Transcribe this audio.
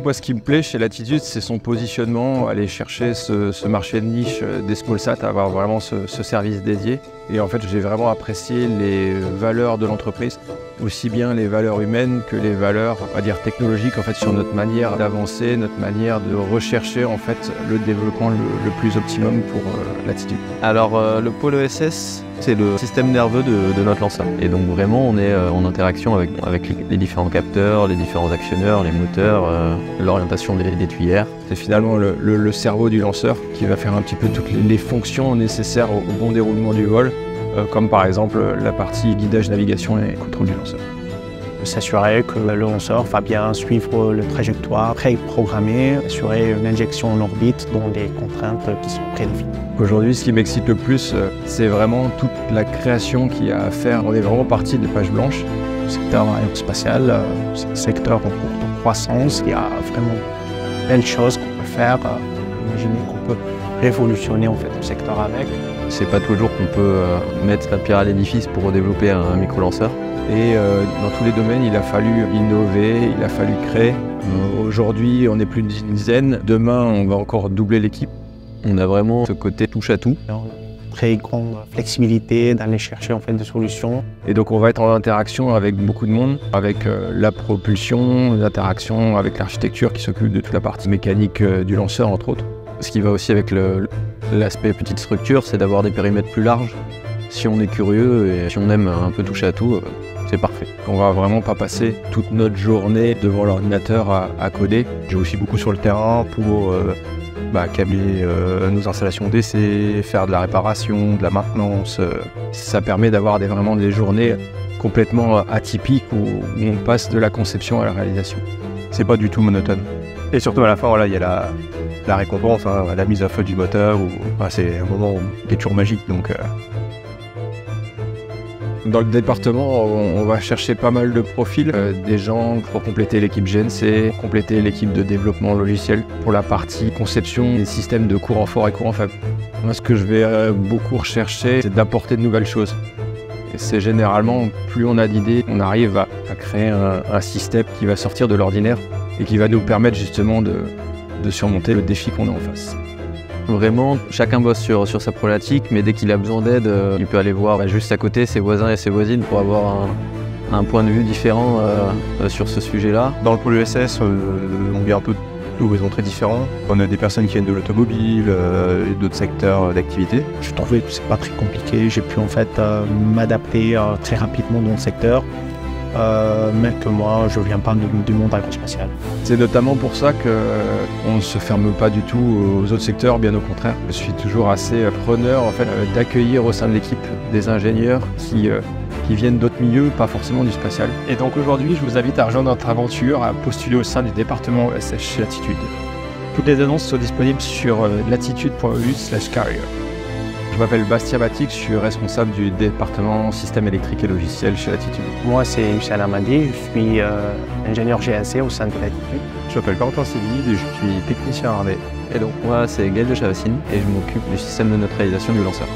coup, moi, ce qui me plaît chez Latitude, c'est son positionnement, aller chercher ce marché de niche des smallsats, avoir vraiment ce service dédié. Et en fait, j'ai vraiment apprécié les valeurs de l'entreprise, aussi bien les valeurs humaines que les valeurs, on va dire, technologiques, en fait, sur notre manière d'avancer, notre manière de rechercher, en fait, le développement le plus optimum pour Latitude. Alors, le pôle ESS, c'est le système nerveux de notre lanceur. Et donc vraiment, on est en interaction avec les différents capteurs, les différents actionneurs, les moteurs, l'orientation des tuyères. C'est finalement le cerveau du lanceur qui va faire un petit peu toutes les fonctions nécessaires au bon déroulement du vol, comme par exemple la partie guidage, navigation et contrôle du lanceur. S'assurer que le lanceur va bien suivre le trajectoire préprogrammée, assurer une injection en orbite dans des contraintes qui sont prédéfinies. Aujourd'hui, ce qui m'excite le plus, c'est vraiment toute la création qu'il y a à faire. On est vraiment parti de page blanche. Le secteur aérospatial, c'est un secteur en cours de croissance. Il y a vraiment de belles choses qu'on peut faire. Imaginez qu'on peut révolutionner en fait le secteur avec. C'est pas tous les jours qu'on peut mettre la pierre à l'édifice pour développer un micro-lanceur. Et dans tous les domaines, il a fallu innover, il a fallu créer. Aujourd'hui, on est plus d'une dizaine. Demain, on va encore doubler l'équipe. On a vraiment ce côté touche à tout. Très grande flexibilité d'aller chercher en fait des solutions. Et donc on va être en interaction avec beaucoup de monde, avec la propulsion, l'interaction avec l'architecture qui s'occupe de toute la partie mécanique du lanceur entre autres. Ce qui va aussi avec l'aspect petite structure, c'est d'avoir des périmètres plus larges. Si on est curieux et si on aime un peu toucher à tout, c'est parfait. On va vraiment pas passer toute notre journée devant l'ordinateur à coder. J'ai aussi beaucoup sur le terrain pour câbler nos installations d'essai, faire de la réparation, de la maintenance. Ça permet d'avoir vraiment des journées complètement atypiques où on passe de la conception à la réalisation. C'est pas du tout monotone. Et surtout à la fin, voilà, il y a la récompense, la mise à feu du moteur. C'est un moment qui est toujours magique. Dans le département, on va chercher pas mal de profils, des gens pour compléter l'équipe GNC, compléter l'équipe de développement logiciel pour la partie conception des systèmes de courant fort et courant faible. Moi, ce que je vais beaucoup rechercher, c'est d'apporter de nouvelles choses. Et c'est généralement, plus on a d'idées, on arrive à créer un système qui va sortir de l'ordinaire et qui va nous permettre justement de surmonter le défi qu'on a en face. Vraiment, chacun bosse sur sa problématique, mais dès qu'il a besoin d'aide, il peut aller voir juste à côté ses voisins et ses voisines pour avoir un point de vue différent sur ce sujet-là. Dans le pôle ESS, on vient un peu de horizons très différents. On a des personnes qui viennent de l'automobile et d'autres secteurs d'activité. Je trouvais que c'est pas très compliqué. J'ai pu en fait m'adapter très rapidement dans le secteur. Mais que moi, je viens pas du monde aérospatial. C'est notamment pour ça qu'on ne se ferme pas du tout aux autres secteurs, bien au contraire. Je suis toujours assez preneur en fait, d'accueillir au sein de l'équipe des ingénieurs qui viennent d'autres milieux, pas forcément du spatial. Et donc aujourd'hui, je vous invite à rejoindre notre aventure, à postuler au sein du département ESS chez Latitude. Toutes les annonces sont disponibles sur latitude.eu/career. Je m'appelle Bastien Batic, je suis responsable du département système électrique et logiciel chez Latitude. Moi, c'est Hussein Amadi, je suis ingénieur GNC au sein de Latitude. Je m'appelle Corentin Céline et je suis technicien Harnais. Et donc moi, c'est Gaël de Chavassine et je m'occupe du système de neutralisation du lanceur.